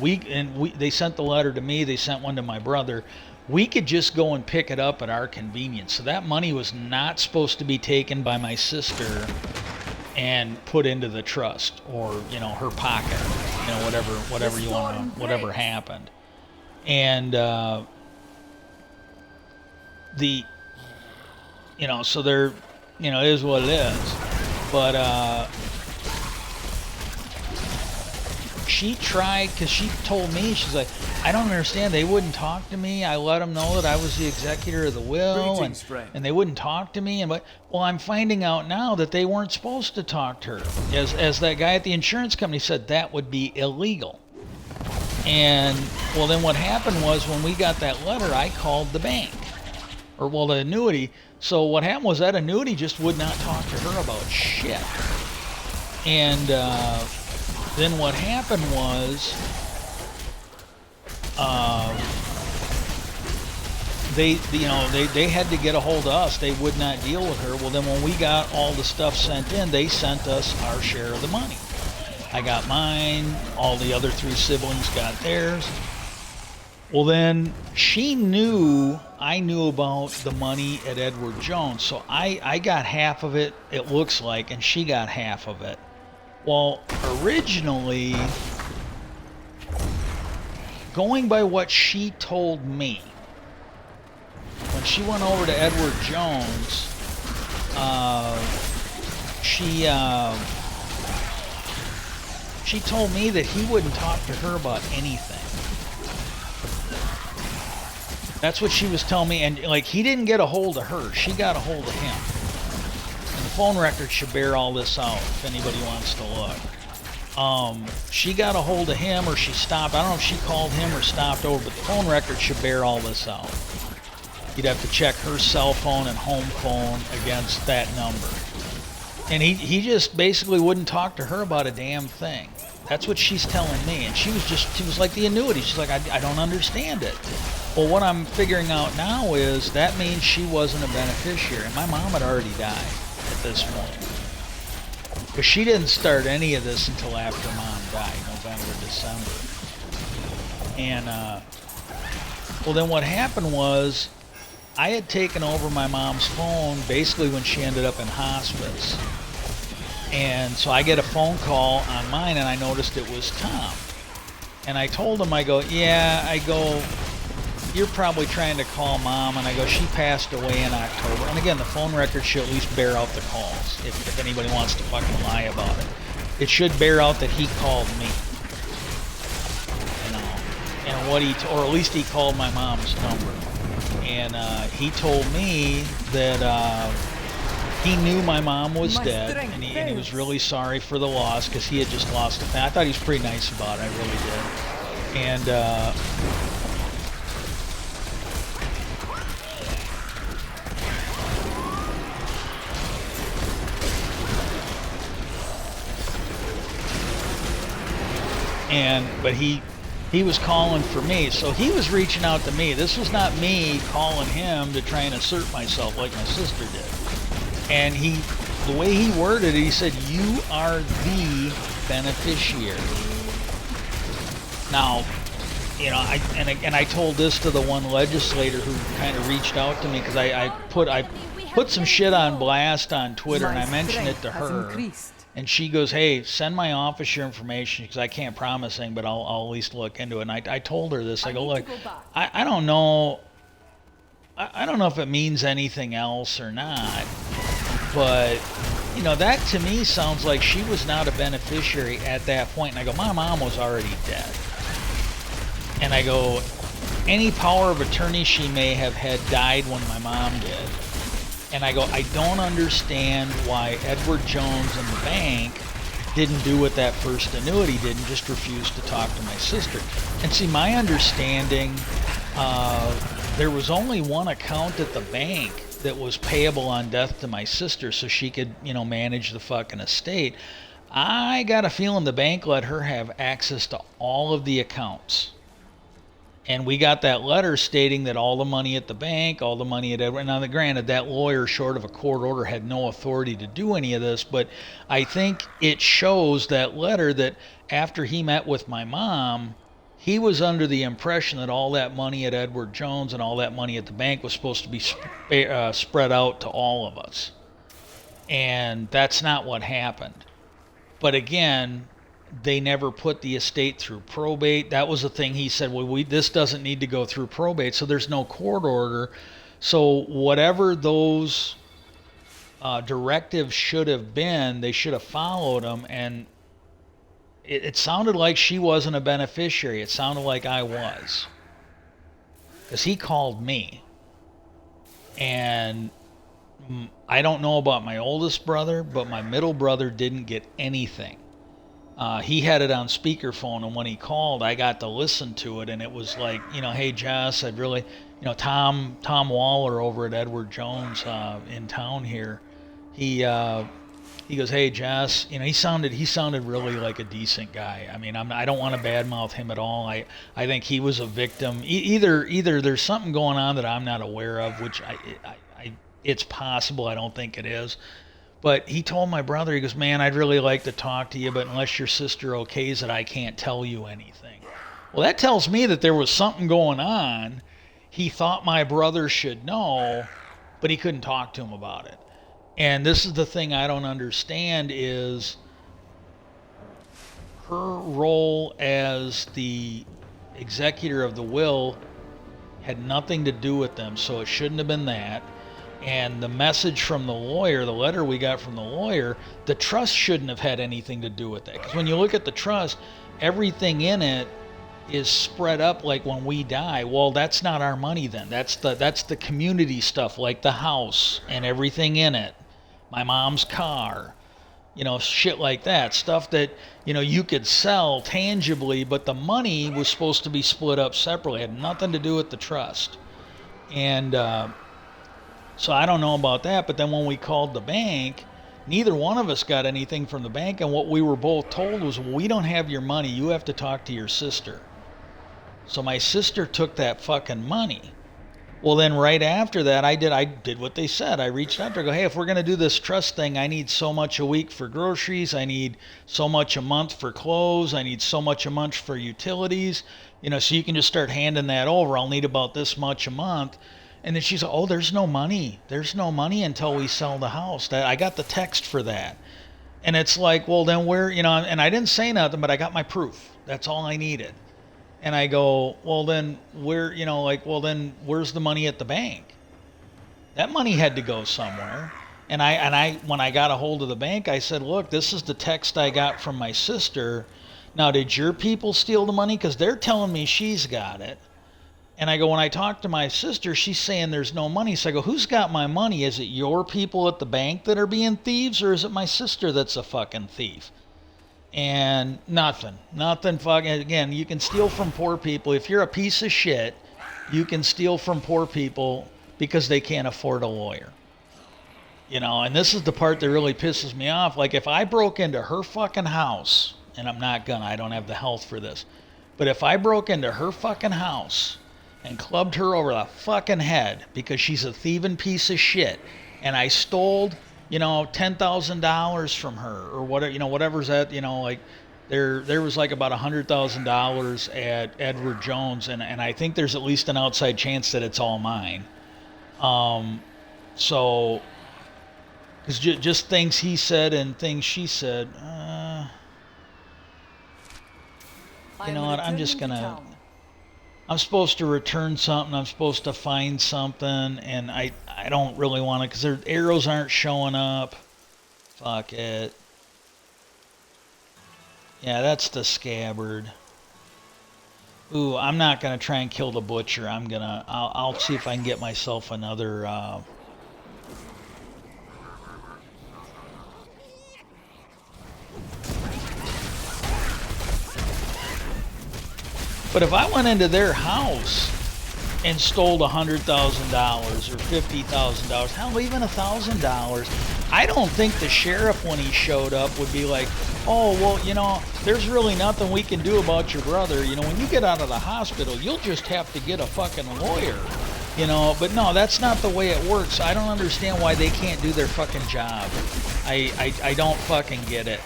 Speaker 1: they sent the letter to me, they sent one to my brother. We could just go and pick it up at our convenience. So that money was not supposed to be taken by my sister and put into the trust or, you know, her pocket, you know, whatever you want to, whatever happened. And you know, so they're, you know, it is what it is. But she tried, because she told me, she's like, I don't understand, they wouldn't talk to me. I let them know that I was the executor of the will, and they wouldn't talk to me. Well, I'm finding out now that they weren't supposed to talk to her. As that guy at the insurance company said, that would be illegal. And, well, then what happened was when we got that letter, I called the bank. Or, well, the annuity. So what happened was that annuity just would not talk to her about shit. And then what happened was they had to get a hold of us. They would not deal with her. Well, then when we got all the stuff sent in, they sent us our share of the money. I got mine. All the other 3 siblings got theirs. Well, then she knew I knew about the money at Edward Jones, so I got half of it, it looks like, and she got half of it. Well, originally, going by what she told me, when she went over to Edward Jones, she told me that he wouldn't talk to her about anything. That's what she was telling me, and like he didn't get a hold of her, she got a hold of him. And the phone record should bear all this out if anybody wants to look. She got a hold of him, or she stopped. I don't know if she called him or stopped over, but the phone record should bear all this out. You'd have to check her cell phone and home phone against that number. And he just basically wouldn't talk to her about a damn thing. That's what she's telling me. And she was like the annuity. She's like, I don't understand it. Well, what I'm figuring out now is that means she wasn't a beneficiary. My mom had already died at this point. Because she didn't start any of this until after Mom died, November, December. And, well, then what happened was I had taken over my mom's phone basically when she ended up in hospice. And so I get a phone call on mine, and I noticed it was Tom. And I told him, I go, you're probably trying to call Mom. And I go, she passed away in October. And again, the phone record should at least bear out the calls, if anybody wants to fucking lie about it. It should bear out that he called me. You know, and or at least he called my mom's number. And he told me that he knew my mom was dead, and he was really sorry for the loss because he had just lost a family. I thought he was pretty nice about it, I really did. And but he was calling for me, so he was reaching out to me. This was not me calling him to try and assert myself like my sister did. And the way he worded it, he said, you are the beneficiary. Now, you know, I told this to the one legislator who kind of reached out to me, because I put some shit on blast on Twitter, and I mentioned it to her. And she goes, hey, send my office your information, because I can't promise anything, but I'll at least look into it. And I told her this. I go, look, I don't know. I don't know if it means anything else or not. But, you know, that to me sounds like she was not a beneficiary at that point. And I go, my mom was already dead. And I go, any power of attorney she may have had died when my mom did. And I go, I don't understand why Edward Jones and the bank didn't do what that first annuity did and just refused to talk to my sister. And see, my understanding, there was only one account at the bank that was payable on death to my sister so she could, you know, manage the fucking estate. I got a feeling the bank let her have access to all of the accounts. And we got that letter stating that all the money at the bank, all the money at Edward. Now, granted, that lawyer, short of a court order, had no authority to do any of this. But I think it shows, that letter, that after he met with my mom, he was under the impression that all that money at Edward Jones and all that money at the bank was supposed to be spread out to all of us. And that's not what happened. But again, they never put the estate through probate. That was the thing he said, well, this doesn't need to go through probate, so there's no court order. So whatever those directives should have been, they should have followed them. And it sounded like she wasn't a beneficiary. It sounded like I was. Because he called me. And I don't know about my oldest brother, but my middle brother didn't get anything. He had it on speakerphone, and when he called, I got to listen to it, and it was like, you know, hey, Jess, I'd really, you know, Tom Waller over at Edward Jones in town here, he goes, hey, Jess, you know, he sounded really like a decent guy. I mean, I don't want to badmouth him at all. I think he was a victim. Either there's something going on that I'm not aware of, which it's possible. I don't think it is. But he told my brother, he goes, man, I'd really like to talk to you, but unless your sister okays it, I can't tell you anything. Well, that tells me that there was something going on. He thought my brother should know, but he couldn't talk to him about it. And this is the thing I don't understand is her role as the executor of the will had nothing to do with them, so it shouldn't have been that. And the message from the lawyer, the letter we got from the lawyer, the trust shouldn't have had anything to do with that. Because when you look at the trust, everything in it is spread up like when we die. Well, that's not our money then. That's the community stuff, like the house and everything in it. My mom's car, shit like that. Stuff that, you could sell tangibly, but the money was supposed to be split up separately. It had nothing to do with the trust. And so I don't know about that, but then when we called the bank, neither one of us got anything from the bank, and what we were both told was, well, we don't have your money, you have to talk to your sister. So my sister took that fucking money. Well, then right after that, I did what they said. I reached out to her, go, hey, if we're going to do this trust thing, I need so much a week for groceries, I need so much a month for clothes, I need so much a month for utilities, so you can just start handing that over. I'll need about this much a month. And then she's like, oh, there's no money. There's no money until we sell the house. I got the text for that. And it's like, well, then where, and I didn't say nothing, but I got my proof. That's all I needed. And I go, well, then where, then where's the money at the bank? That money had to go somewhere. And I when I got a hold of the bank, I said, look, this is the text I got from my sister. Now, did your people steal the money? Because they're telling me she's got it. And I go, when I talk to my sister, she's saying there's no money. So I go, who's got my money? Is it your people at the bank that are being thieves, or is it my sister that's a fucking thief? And nothing fucking, again, you can steal from poor people. If you're a piece of shit, you can steal from poor people because they can't afford a lawyer. And this is the part that really pisses me off. Like, if I broke into her fucking house, and I don't have the health for this, but if I broke into her fucking house and clubbed her over the fucking head because she's a thieving piece of shit, and I stole, $10,000 from her, or whatever, whatever's that, like there was like about $100,000 at Edward Jones, and I think there's at least an outside chance that it's all mine. So, because just things he said and things she said, you know what, I'm just gonna. I'm supposed to return something, I'm supposed to find something, and I don't really want to, because their arrows aren't showing up. Fuck it. Yeah, that's the scabbard. Ooh, I'm not going to try and kill the butcher. I'll see if I can get myself another, But if I went into their house and stole $100,000 or $50,000, hell, even $1,000, I don't think the sheriff, when he showed up, would be like, oh, well, there's really nothing we can do about your brother. When you get out of the hospital, you'll just have to get a fucking lawyer. But no, that's not the way it works. I don't understand why they can't do their fucking job. I don't fucking get it.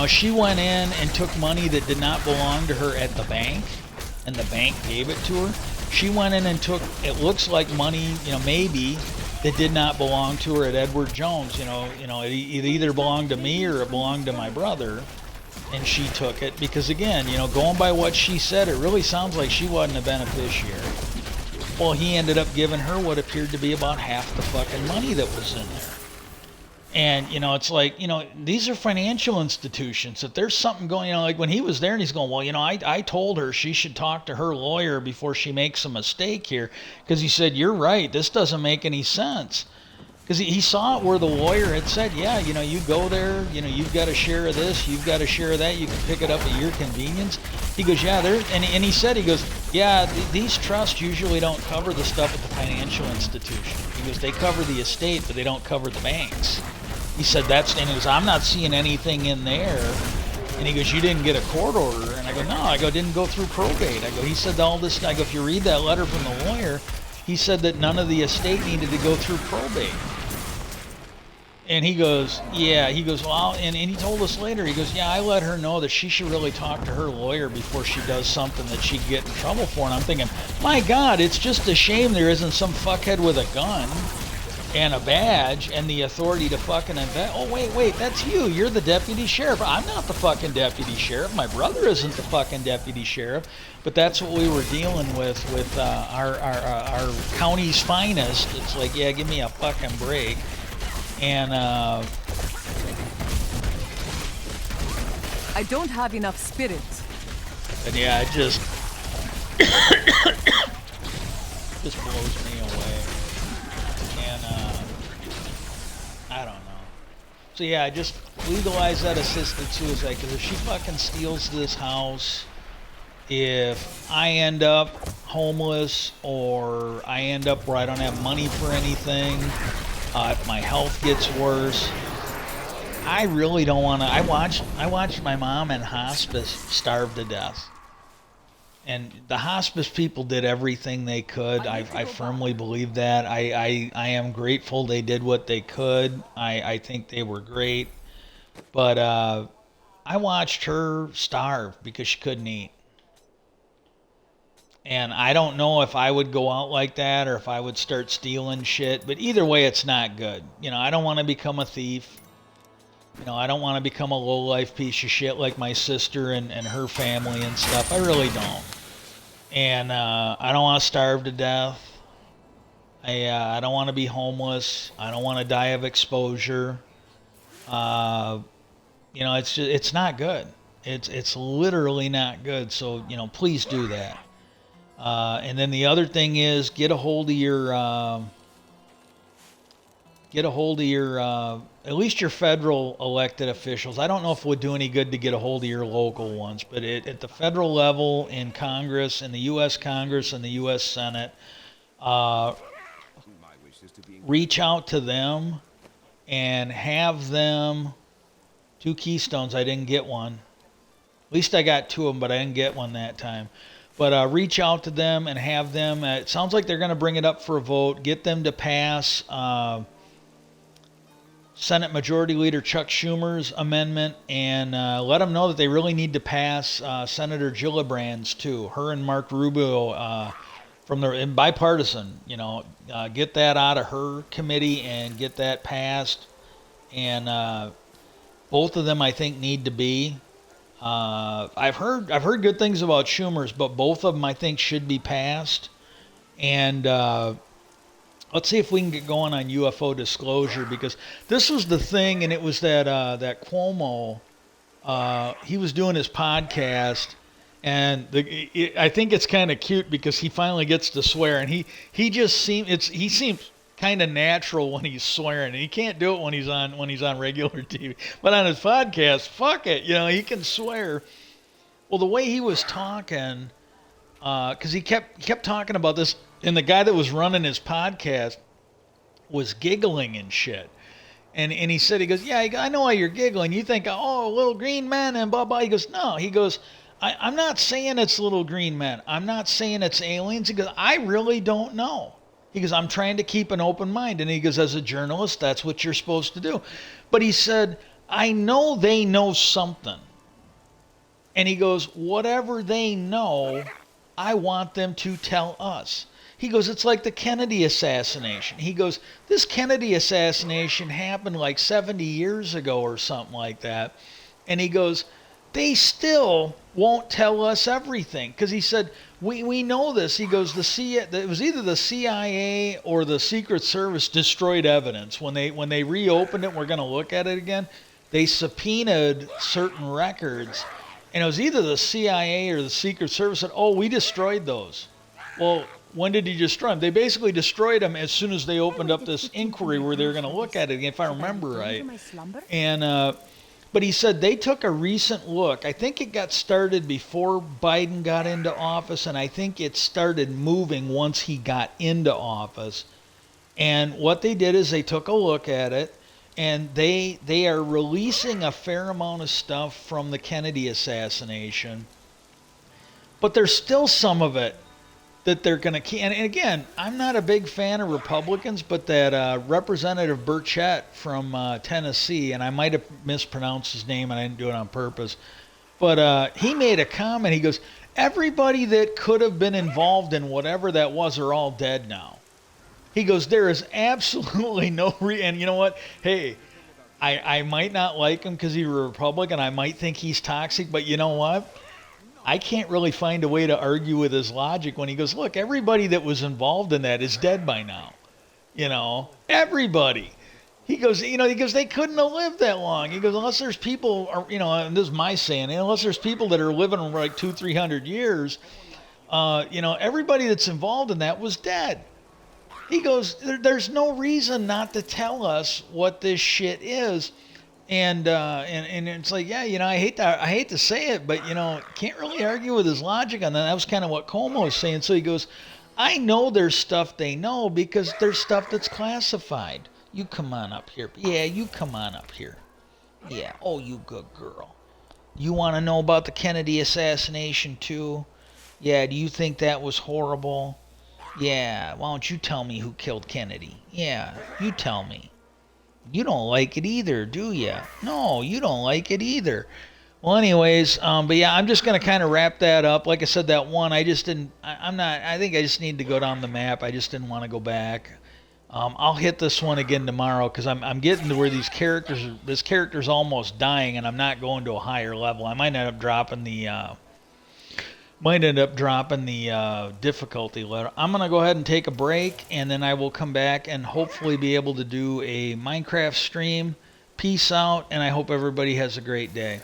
Speaker 1: She went in and took money that did not belong to her at the bank, and the bank gave it to her. She went in and took, it looks like money, maybe, that did not belong to her at Edward Jones. It either belonged to me or it belonged to my brother, and she took it because, again, going by what she said, it really sounds like she wasn't a beneficiary. Well, he ended up giving her what appeared to be about half the fucking money that was in there. And, it's like, these are financial institutions. If there's something going, like when he was there and he's going, well, I told her she should talk to her lawyer before she makes a mistake here. Because he said, you're right, this doesn't make any sense. Because he saw it where the lawyer had said, yeah, you go there, you've got a share of this, you've got a share of that, you can pick it up at your convenience. He goes, yeah, and he said, yeah, these trusts usually don't cover the stuff at the financial institution. He goes, they cover the estate, but they don't cover the banks. He said, and he goes, I'm not seeing anything in there. And he goes, you didn't get a court order. And I go, no, didn't go through probate. He said all this, if you read that letter from the lawyer, he said that none of the estate needed to go through probate. And he goes, yeah, he goes, well, and he told us later, he goes, yeah, I let her know that she should really talk to her lawyer before she does something that she'd get in trouble for. And I'm thinking, my God, it's just a shame there isn't some fuckhead with a gun and a badge and the authority to fucking invent. Oh, wait, that's you. You're the deputy sheriff. I'm not the fucking deputy sheriff. My brother isn't the fucking deputy sheriff. But that's what we were dealing with our county's finest. It's like, yeah, give me a fucking break. And
Speaker 2: I don't have enough spirit.
Speaker 1: and yeah, it just blows me away. And I don't know. So yeah, just legalize that assisted suicide, because if she fucking steals this house, if I end up homeless or I end up where I don't have money for anything, if my health gets worse, I really don't want to. I watched my mom in hospice starve to death, and the hospice people did everything they could. I firmly believe that. I am grateful they did what they could. I think they were great, but I watched her starve because she couldn't eat. And I don't know if I would go out like that or if I would start stealing shit. But either way, it's not good. You know, I don't want to become a thief. You know, I don't want to become a low-life piece of shit like my sister and her family and stuff. I really don't. And I don't want to starve to death. I don't want to be homeless. I don't want to die of exposure. You know, it's not good. It's literally not good. So, you know, please do that. And then the other thing is get a hold of your at least your federal elected officials. I don't know if it would do any good to get a hold of your local ones, but at the federal level, in Congress, in the U.S. Congress and the U.S. Senate, reach out to them and have them. 2 Keystones. I didn't get one. At least I got 2 of them, but I didn't get one that time. But reach out to them and have them. It sounds like they're going to bring it up for a vote. Get them to pass Senate Majority Leader Chuck Schumer's amendment, and let them know that they really need to pass Senator Gillibrand's too. Her and Mark Rubio from the bipartisan. You know, get that out of her committee and get that passed. And both of them, I think, need to be. I've heard good things about Schumer's, but both of them I think should be passed. And let's see if we can get going on UFO disclosure, because this was the thing, and it was that Cuomo. He was doing his podcast, and I think it's kind of cute because he finally gets to swear, and he seems kind of natural when he's swearing, and he can't do it when he's on regular TV. But on his podcast, fuck it, you know, he can swear. Well, the way he was talking, because he kept talking about this, and the guy that was running his podcast was giggling and shit. And he said, he goes, yeah, I know why you're giggling. You think, oh, little green men and blah blah. He goes, no. He goes, I'm not saying it's little green men. I'm not saying it's aliens. He goes, I really don't know. He goes, I'm trying to keep an open mind. And he goes, as a journalist, that's what you're supposed to do. But he said, I know they know something. And he goes, whatever they know, I want them to tell us. He goes, it's like the Kennedy assassination. He goes, this Kennedy assassination happened like 70 years ago or something like that. And he goes, they still won't tell us everything. Because he said, we know this. He goes, it was either the CIA or the Secret Service destroyed evidence. When they reopened it, we're going to look at it again, they subpoenaed certain records. And it was either the CIA or the Secret Service said, oh, we destroyed those. Well, when did you destroy them? They basically destroyed them as soon as they opened up this inquiry where they were going to look at it again, if I remember right. And but he said they took a recent look. I think it got started before Biden got into office, and I think it started moving once he got into office. And what they did is they took a look at it, and they are releasing a fair amount of stuff from the Kennedy assassination. But there's still some of it that they're going to keep. And again, I'm not a big fan of Republicans, but that Representative Burchett from Tennessee, and I might have mispronounced his name, and I didn't do it on purpose, but he made a comment. He goes, everybody that could have been involved in whatever that was are all dead now. He goes, there is absolutely no and you know what? Hey, I might not like him because he's a Republican. I might think he's toxic, but you know what? I can't really find a way to argue with his logic when he goes, look, everybody that was involved in that is dead by now. You know, everybody. He goes, they couldn't have lived that long. He goes, unless there's people, and this is my saying, unless there's people that are living like 200-300 years, everybody that's involved in that was dead. He goes, there's no reason not to tell us what this shit is. And it's like, yeah, I hate to say it, but can't really argue with his logic on that. That was kind of what Como was saying. So he goes, I know there's stuff they know because there's stuff that's classified. You come on up here. Yeah, you come on up here. Yeah, oh, you good girl. You want to know about the Kennedy assassination too? Yeah, do you think that was horrible? Yeah, why don't you tell me who killed Kennedy? Yeah, you tell me. You don't like it either, do you? No, you don't like it either. Well, anyways, but yeah, I'm just going to kind of wrap that up. Like I said, that one, I just didn't, I think I just need to go down the map. I just didn't want to go back. I'll hit this one again tomorrow because I'm getting to where this character's almost dying and I'm not going to a higher level. I might end up dropping the difficulty letter. I'm going to go ahead and take a break, and then I will come back and hopefully be able to do a Minecraft stream. Peace out, and I hope everybody has a great day.